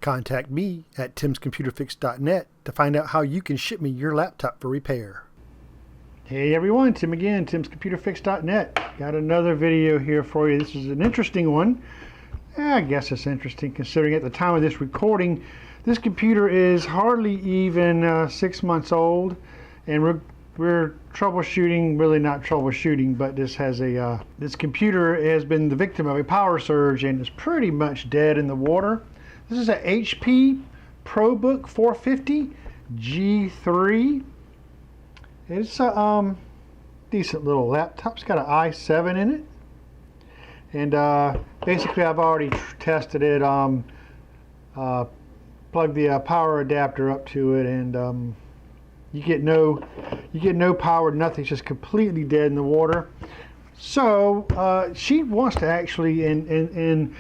Contact me at timscomputerfix.net to find out how you can ship me your laptop for repair. Hey everyone, Tim again, timscomputerfix.net. Got another video here for you. This is an interesting one. I guess it's interesting considering at the time of this recording, this computer is hardly even 6 months old, and we're troubleshooting, really not troubleshooting, but this has a this computer has been the victim of a power surge and is pretty much dead in the water. This is a HP ProBook 450 G3. It's a decent little laptop. It's got an i7 in it, and basically I've already tested it. Plug the power adapter up to it, and you get no power, nothing. It's just completely dead in the water. So she wants to actually, and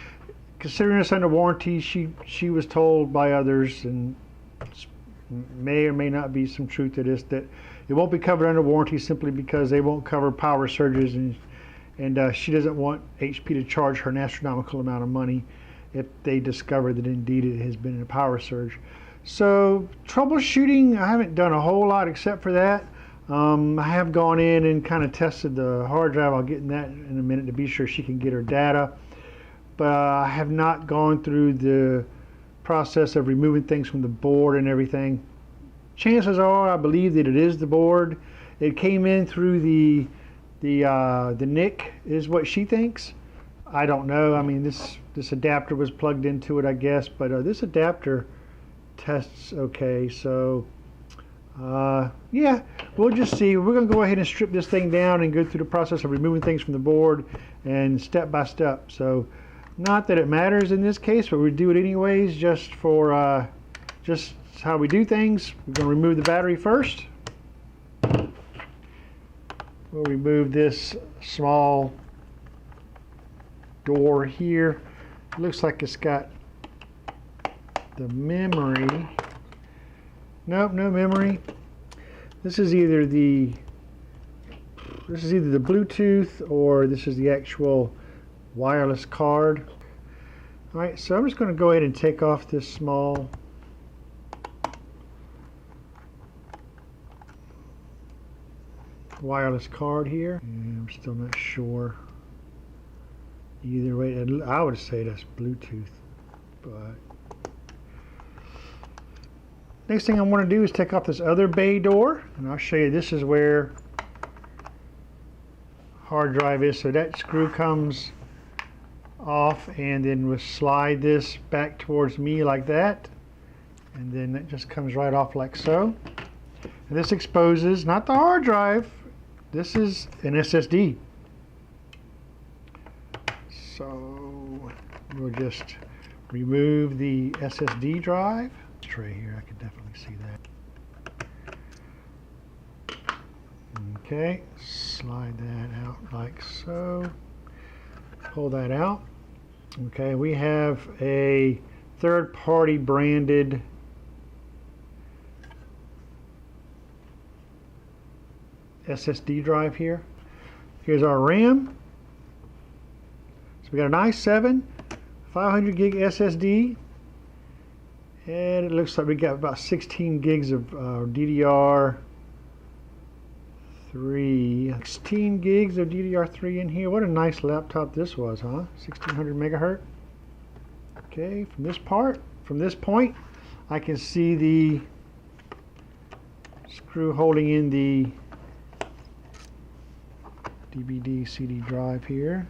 considering this under warranty, she was told by others, and may or may not be some truth to this, that it won't be covered under warranty simply because they won't cover power surges, and she doesn't want HP to charge her an astronomical amount of money if they discover that indeed it has been a power surge. So troubleshooting, I haven't done a whole lot except for that. I have gone in and kind of tested the hard drive. I'll get in that in a minute to be sure she can get her data. But I have not gone through the process of removing things from the board and everything. Chances are, I believe that it is the board. It came in through the NIC, is what she thinks. I don't know. I mean, this adapter was plugged into it, I guess, but this adapter tests okay. So yeah, we'll just see. We're going to go ahead and strip this thing down and go through the process of removing things from the board, and step by step. So not that it matters in this case, but we do it anyways, just for just how we do things. We're going to remove the battery first. We'll remove this small door here. It looks like it's got the memory. Nope, no memory. This is either the Bluetooth, or this is the actual wireless card. All right, so I'm just going to go ahead and take off this small wireless card here. And I'm still not sure. Either way, I would say that's Bluetooth, but next thing I want to do is take off this other bay door, and I'll show you. This is where hard drive is. So that screw comes off, and then we'll slide this back towards me like that, and then it just comes right off like so. And this exposes not the hard drive. This is an SSD. So we'll just remove the SSD drive. Tray here, I can definitely see that. Okay, slide that out like so. Pull that out. Okay, we have a third-party branded SSD drive here. Here's our RAM. So we got an i7 500 gig SSD, and it looks like we got about 16 gigs of DDR3. 16 gigs of DDR3 in here. What a nice laptop this was, huh? 1600 megahertz. Okay, from this point, I can see the screw holding in the DVD CD drive here.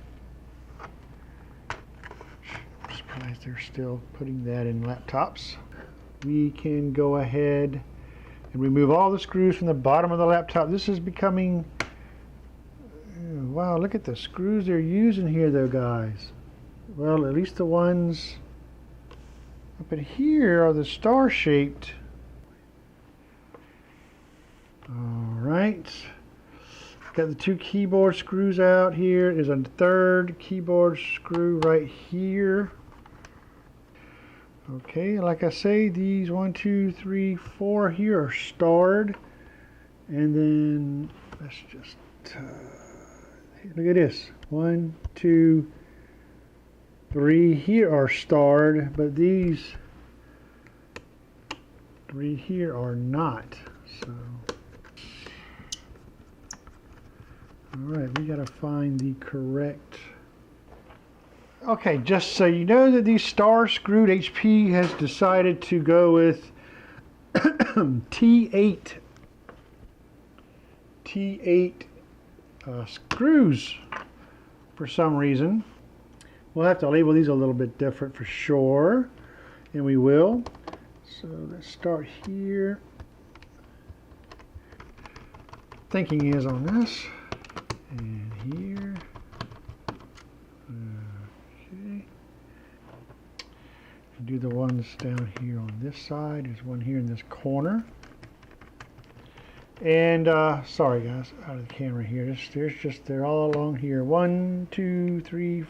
I'm surprised they're still putting that in laptops. We can go ahead and remove all the screws from the bottom of the laptop. This is becoming, wow, look at the screws they're using here though, guys. Well, at least the ones up in here are the star-shaped. All right. Got the two keyboard screws out here. There's a third keyboard screw right here. Okay, like I say, these 1, 2, 3, 4 here are starred. And then let's just look at this. 1, 2, 3 here are starred, but these 3 here are not. So, all right, we got to find the correct. Okay, just so you know that these star screwed, HP has decided to go with T8 screws for some reason. We'll have to label these a little bit different for sure, and we will. So let's start here. Thinking is on this, and here. Okay. Do the ones down here on this side. There's one here in this corner. And sorry guys, out of the camera here. They're all along here. 1, 2, 3,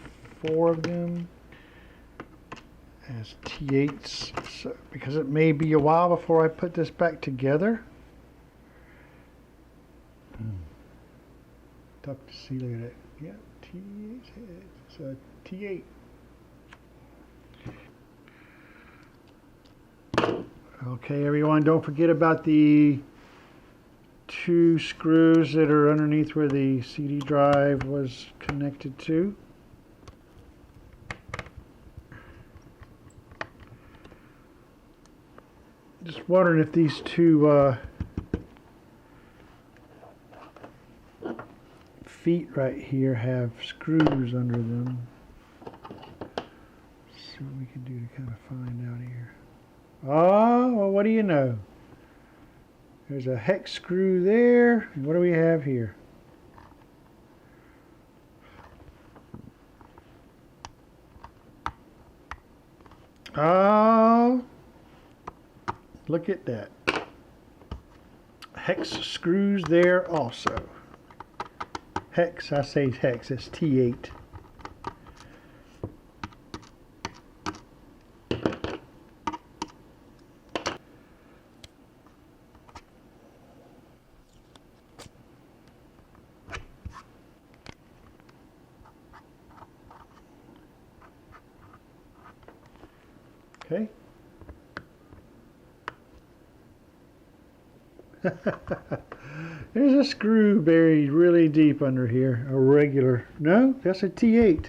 4 of them as T8s. So, because it may be a while before I put this back together. Tough to see. Look at it. Yeah, T8. It's a T8. Okay, everyone, don't forget about the 2 screws that are underneath where the CD drive was connected to. Just wondering if these 2 feet right here have screws under them. Let's see what we can do to kind of find out here. Oh, well, what do you know? There's a hex screw there. And what do we have here? Oh, look at that. Hex screws there also. Hex, I say hex, it's T8. Okay. There's a screw buried really deep under here, a regular. No, that's a T8.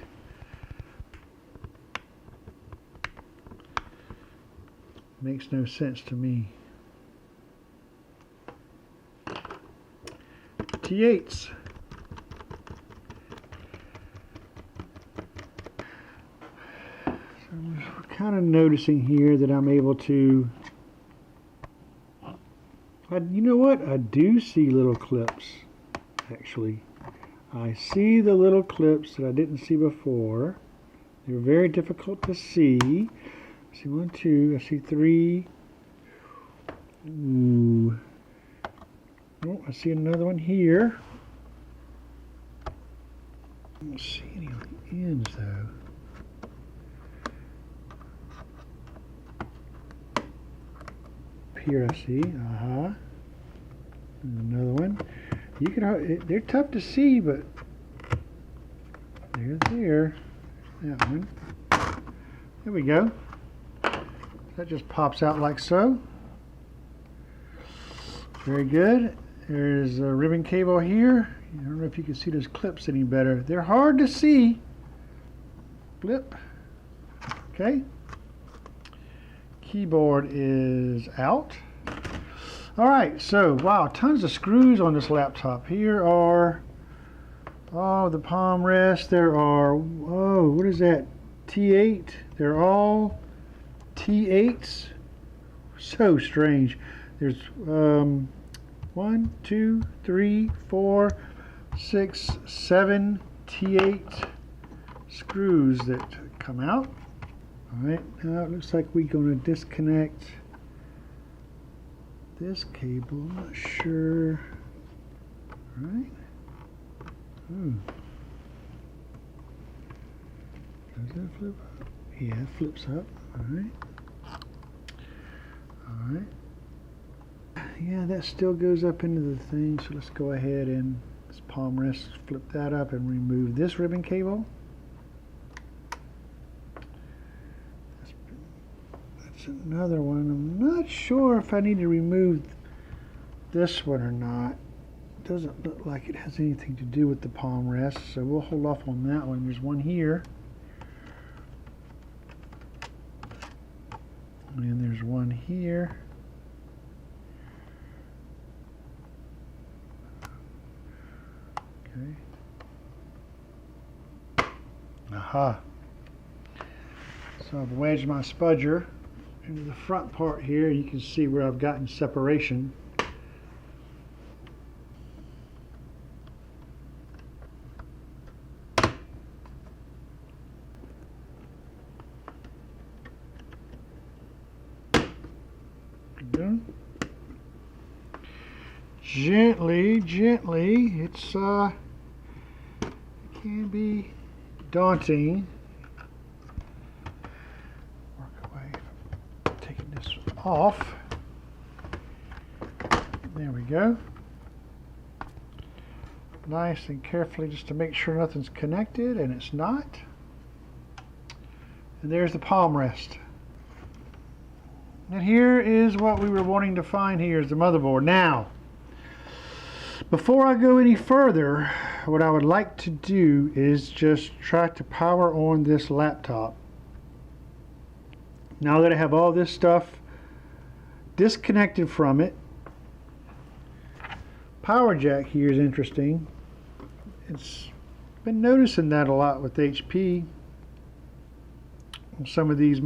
Makes no sense to me. T8s. I'm kind of noticing here that I'm able to, you know what? I do see little clips, actually. I see the little clips that I didn't see before. They're very difficult to see. I see 1, 2, I see 3. Ooh. Oh, I see another one here. I don't see any on the ends, though. Here I see, another one. You can, they're tough to see, but they're there. That one. There we go. That just pops out like so. Very good. There's a ribbon cable here. I don't know if you can see those clips any better. They're hard to see. Blip. Okay. Keyboard is out. All right, so wow, tons of screws on this laptop. Here are, oh, the palm rest. There are, oh, what is that? T8. They're all T8s. So strange. There's 1, 2, 3, 4, 6, 7 T8 screws that come out. All right, now it looks like we're going to disconnect this cable. I'm not sure. All right. Does that flip up? Yeah, it flips up. All right. All right. Yeah, that still goes up into the thing. So let's go ahead and this palm rest, flip that up and remove this ribbon cable. There's another one. I'm not sure if I need to remove this one or not. It doesn't look like it has anything to do with the palm rest, so we'll hold off on that one. There's one here. And there's one here. Okay. Aha. So I've wedged my spudger into the front part here. You can see where I've gotten separation. Gently, it can be daunting. Work away from taking this off. There we go. Nice and carefully, just to make sure nothing's connected, and it's not. And there's the palm rest. And here is what we were wanting to find. Here is the motherboard. Now, before I go any further, what I would like to do is just try to power on this laptop. Now that I have all this stuff disconnected from it, power jack here is interesting. It's been noticing that a lot with HP. Some of these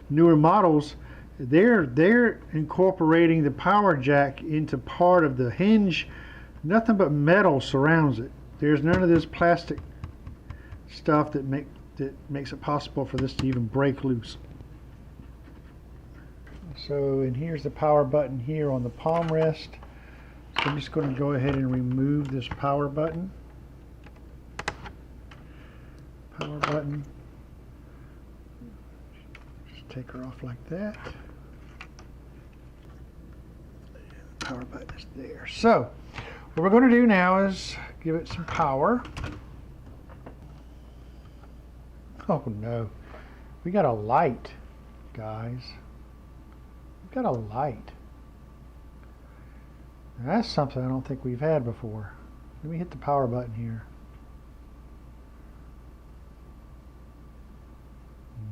newer models, they're incorporating the power jack into part of the hinge. Nothing but metal surrounds it. There's none of this plastic stuff that makes it possible for this to even break loose. So, and here's the power button here on the palm rest. So I'm just going to go ahead and remove this power button. Power button. Just take her off like that. Power button is there. So what we're going to do now is give it some power. Oh no, we got a light, guys. We got a light. Now, that's something I don't think we've had before. Let me hit the power button here.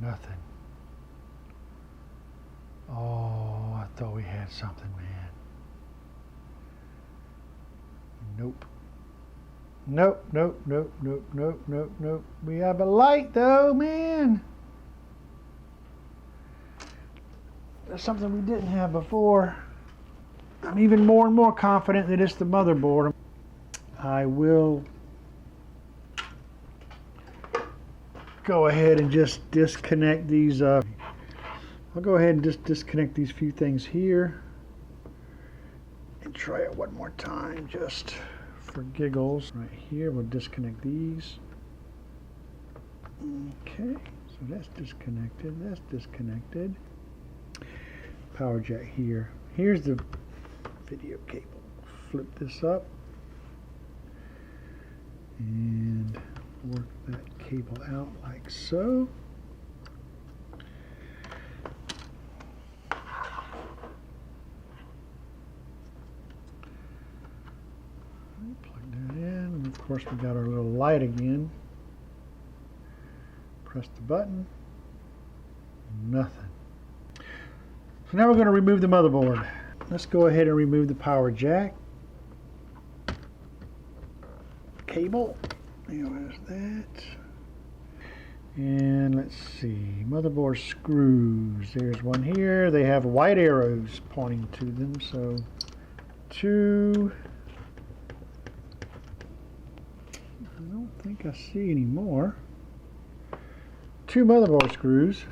Nothing. Oh, I thought we had something, man. Nope. Nope. We have a light though, man. That's something we didn't have before. I'm even more and more confident that it's the motherboard. I will go ahead and just disconnect these. I'll go ahead and just disconnect these few things here and try it one more time just for giggles. Right here, we'll disconnect these. Okay, so that's disconnected. That's disconnected. Power jack here. Here's the video cable. Flip this up and work that cable out like so. Plug that in, and of course we got our little light again. Press the button. Nothing. So now we're going to remove the motherboard. Let's go ahead and remove the power jack. Cable. There's that. And let's see. Motherboard screws. There's one here. They have white arrows pointing to them. So 2. I don't think I see any more. 2 motherboard screws.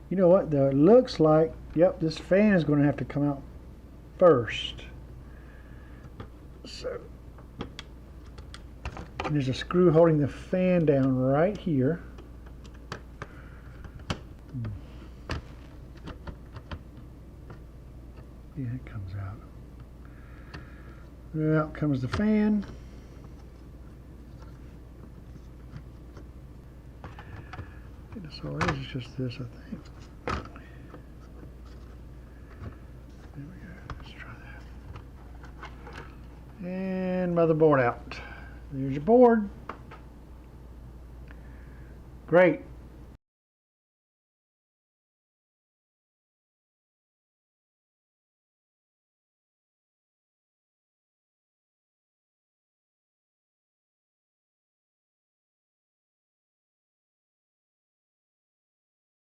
You know what, though? It looks like, yep, this fan is going to have to come out first. So, there's a screw holding the fan down right here. Yeah, it comes out. Out comes the fan. That's all it is. It's just this, I think. There we go. Let's try that. And motherboard out. There's your board. Great.